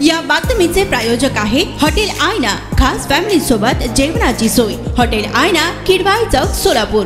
या बातमीचे प्रायोजक आहे हॉटेल आयना, खास फॅमिली सोबत जेवणाची सोय। हॉटेल आयना, किडवाई चौक, सोलापूर।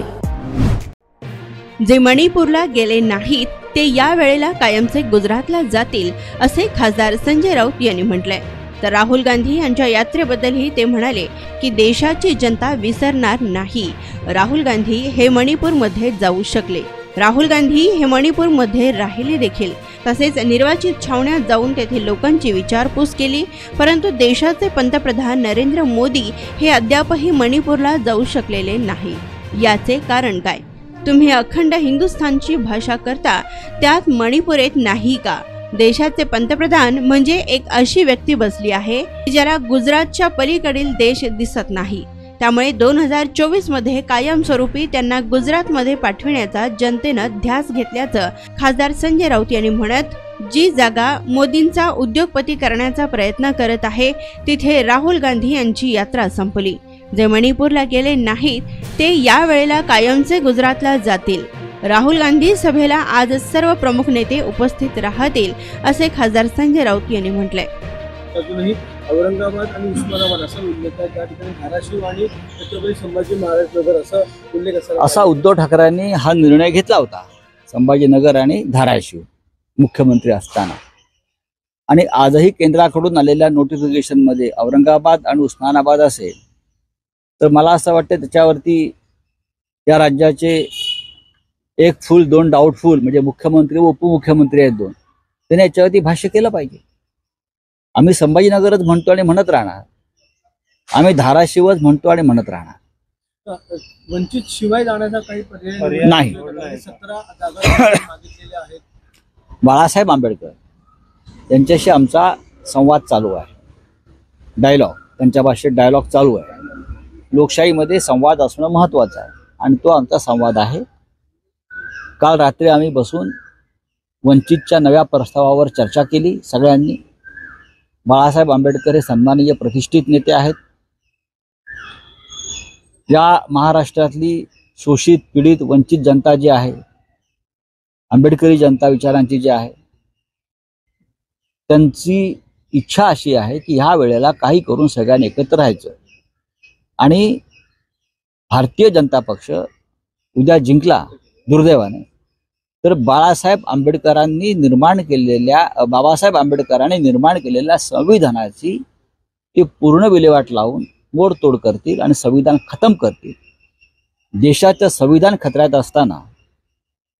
जे मणिपूरला गेले नाहीत ते या वेळेला कायमचे गुजरातला जातील असे खासदार संजय राऊत यांनी म्हटलंय। तर राहुल गांधी यांच्या यात्रेबद्दलही ते म्हणाले की देशाची जनता विसरणार नाही। राहुल गांधी हे मणिपूरमध्ये जाऊ शकले, राहुल गांधी हे मणिपूरमध्ये राहिले देखील, तसेच निर्वाचित छावण्यात जाऊन तेथील लोकांची विचारपूस केली। परंतु देशाचे पंतप्रधान नरेंद्र मोदी हे अद्यापही मणिपूरला जाऊ शकलेले नाही। याचे कारण काय? तुम्ही अखंड हिंदुस्थानची भाषा करता, त्यात मणिपूर येत नाही का? देशाचे पंतप्रधान म्हणजे एक अशी व्यक्ती बसली आहे ज्याला गुजरातच्या पलीकडील देश दिसत नाही। त्यामुळे 2024 मध्ये कायमस्वरूपी त्यांना गुजरातमध्ये पाठविण्याचा जनतेनं ध्यास घेतल्याचं खासदार संजय राऊत यांनी म्हणत, जी जागा मोदींचा उद्योगपती करण्याचा प्रयत्न करत आहे तिथे राहुल गांधी यांची यात्रा संपली। जे मणिपूरला गेले नाहीत ते या वेळेला कायमचे गुजरातला जातील। राहुल गांधी सभेला आज सर्व प्रमुख नेते उपस्थित राहतील असे खासदार संजय राऊत यांनी म्हटले। औरंगाबाद आणि उस्मानाबाद असा उल्लेख आहे, त्या ठिकाणी धाराशिव आणि छत्रपती संभाजीनगर असा उल्लेख असा उद्धव ठाकरेंनी हा निर्णय घेतला होता, संभाजीनगर आणि धाराशिव मुख्यमंत्री असताना। आणि आजही केंद्राकडून आलेल्या नोटिफिकेशन मध्ये औरंगाबाद आणि उस्मानाबाद असेल तर मला असं वाटतं त्याच्यावरती या राज्याचे एक फुल दोन डाऊटफुल म्हणजे मुख्यमंत्री व उपमुख्यमंत्री आहेत दोन, त्यांनी याच्यावरती भाष्य केलं पाहिजे। आम्ही संभाजीनगरच म्हणतो आणि म्हणत राहणार, आम्ही धाराशिवच म्हणतो आणि म्हणत राहणार। वंचित शिवाय जाण्याचा काही पर्याय नाही। 17 जागा मागितलेल्या आहेत। बाळासाहेब आंबेडकर यांच्याशी आमचा संवाद चालू आहे, डायलॉग, त्यांच्या भाषेत डायलॉग चालू आहे। लोकशाहीमध्ये संवाद असणं महत्त्वाचं आहे आणि तो आमचा संवाद आहे। काल रात्री आम्ही बसून वंचितच्या नव्या प्रस्तावावर चर्चा केली सगळ्यांनी। बाळासाहेब आंबेडकर हे सन्माननीय प्रतिष्ठित नेते आहेत। या महाराष्ट्रातली शोषित पीडित वंचित जनता जी आहे, आंबेडकरी जनता विचारांची जी आहे, त्यांची इच्छा अशी आहे की ह्या वेळेला काही करून सगळ्यांनी एकत्र राहायचं। आणि भारतीय जनता पक्ष उद्या जिंकला दुर्दैवाने तर बाबासाहेब आंबेडकरांनी निर्माण केलेल्या संविधानाची ते पूर्ण विल्हेवाट लावून मोडतोड करतील आणि संविधान खतम करतील। देशाचं संविधान खतऱ्यात असताना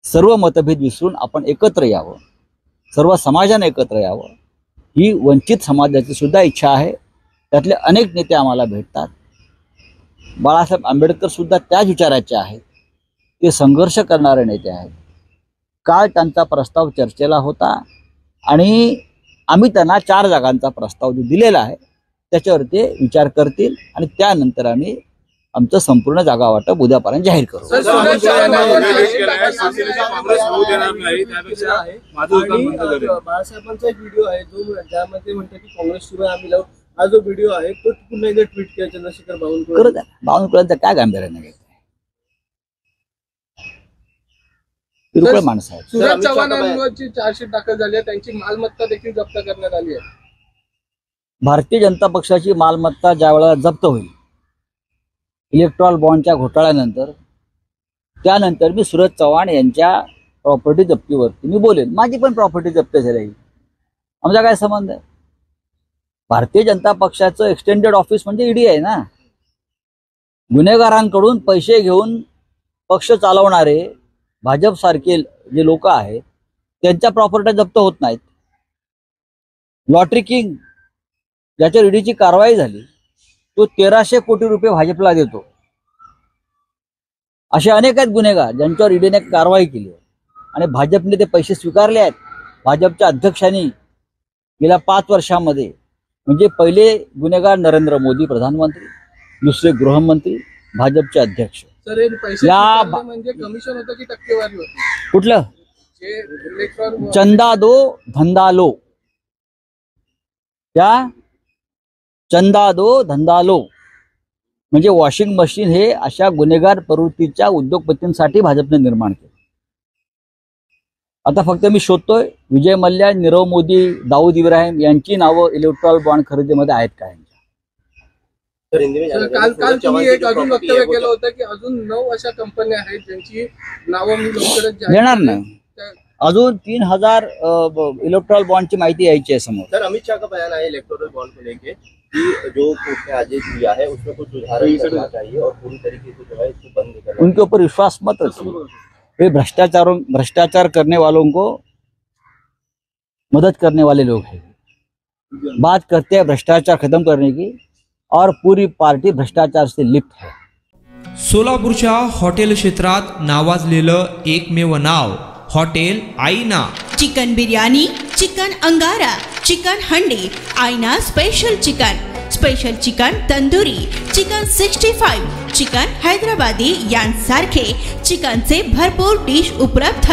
सर्व मतभेद विसरून आपण एकत्र यावं, सर्व समाजाने एकत्र यावं, ही वंचित समाजाची सुद्धा इच्छा आहे। त्यातले अनेक नेते आम्हाला भेटतात। बाळासाहेब आंबेडकर सुद्धा त्याच विचाराचे आहेत, ते संघर्ष करणारे नेते आहेत। काल त्यांचा प्रस्ताव चर्चेला होता आणि आम्ही त्यांना 4 जागांचा प्रस्ताव दिलेला आहे, त्याच्यावर ते विचार करतील आणि त्यानंतर आम्ही आमचं संपूर्ण जागा वाटप उद्यापर्यंत जाहीर करू। बाळासाहेबांचा एक व्हिडिओ आहे जो ज्यामध्ये म्हणतात की काँग्रेस शिवाय आम्ही लावू, हा जो व्हिडिओ आहे तो पुन्हा एकदा ट्विट केला चंद्रशेखर बावनकुळेंचा काय गांभीर्याने घेत किरकोळ माणसं आहेत। सुरेश चव्हाणांवरची चार्जशीट दाखल झाली आहे, त्यांची मालमत्ता देखील जप्त करण्यात आली आहे। भारतीय जनता पक्षाची मालमत्ता ज्यावेळेला जप्त होईल इलेक्ट्रॉल बॉन्डच्या घोटाळ्यानंतर, त्यानंतर मी सुरेश चव्हाण यांच्या प्रॉपर्टी जप्तीवरती मी बोलेन। माझी पण प्रॉपर्टी जप्त झाली, आमचा काय संबंध आहे? भारतीय जनता पक्षाचं एक्सटेंडेड ऑफिस म्हणजे ईडी आहे ना। गुन्हेगारांकडून पैसे घेऊन पक्ष चालवणारे भाजप सारखे जे लोक आहेत त्यांच्या प्रॉपर्टी जप्त होत नाहीत। लॉटरी किंग ज्याच्यावर ईडीची कारवाई झाली तो 1300 कोटी रुपये भाजपला देतो। असे अनेक आहेत गुन्हेगार ज्यांच्यावर ईडीने कारवाई केली आणि भाजपने ते पैसे स्वीकारले आहेत। भाजपच्या अध्यक्षांनी गेल्या 5 वर्षांमध्ये म्हणजे पहिले गुन्हेगार नरेंद्र मोदी प्रधानमंत्री, दुसरे गृहमंत्री, भाजपचे अध्यक्ष। या म्हणजे कमिशन होतं की टक्केवारी होती? कुठलं? चंदा दो धंदा लो, त्या चंदा दो धंदा लो म्हणजे वॉशिंग मशीन हे अशा गुन्हेगार प्रवृत्तीच्या उद्योगपतींसाठी भाजपने निर्माण केलं। आता फक्त मी शोधतोय विजय मल्ल्या, नीरव मोदी, दाऊद इब्राहिम यांची नावं इलेक्ट्रॉल बॉन्ड खरेदीमध्ये आहेत का? तर काल तुम्ही एक अजून वक्तव्य केलं होतं की अजून 9 अशा कंपन्या आहेत ज्यांची नावं मी लवकरच देणार नाही. अजून 3000 इलेक्ट्रॉल बॉन्डची माहिती यायची आहे समोर. सर, अमित शाह का बयान आया इलेक्टोरल बॉन्ड को लेके कि जो कोर्ट ने आदेश दिया है उसमें कुछ सुधार करना चाहिए और पूरी तरीके से जो है इसको बंद करना. उनके ऊपर विश्वास मत रखिए. वे भ्रष्टाचार करने वालों को मदद करने वाले लोग हैं. बात करते हैं भ्रष्टाचार खत्म करने की और पूरी पार्टी भ्रष्टाचार से लिप्त है. सोलापूरच्या हॉटेल क्षेत्रात नावाजलेलं एकमेव नाव हॉटेल आईना. चिकन बिर्याणी, चिकन अंगारा, चिकन हंडी, आईना special chicken tandoori, chicken 65, chicken Hyderabadi यांसारखे चिकनचे भरपूर डिश उपलब्ध.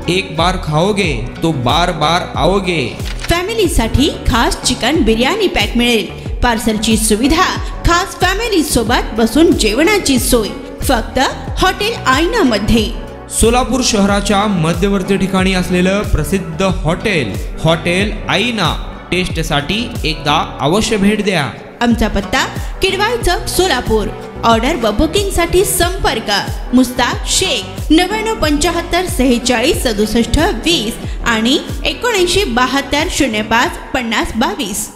एक बार खाओगे तो बार बार आओगे. फॅमिलीसाठी खास चिकन बिर्याणी पॅक मिळेल. पार्सलची सुविधा, खास फॅमिली सोबत बसून जेवणाची सोय फक्त हॉटेल आईना मध्ये. सोलापूर शहराच्या मध्यवर्ती ठिकाणी असलेलं प्रसिद्ध हॉटेल आईना टेस्टसाठी एकदा अवश्य भेट द्या. आमचा पत्ता किडवाई चौक सोलापूर. ऑर्डर व बुकिंग साठी संपर्क मुस्ताक शेख 9975 46 67 20 आणि 7972 05 50 22.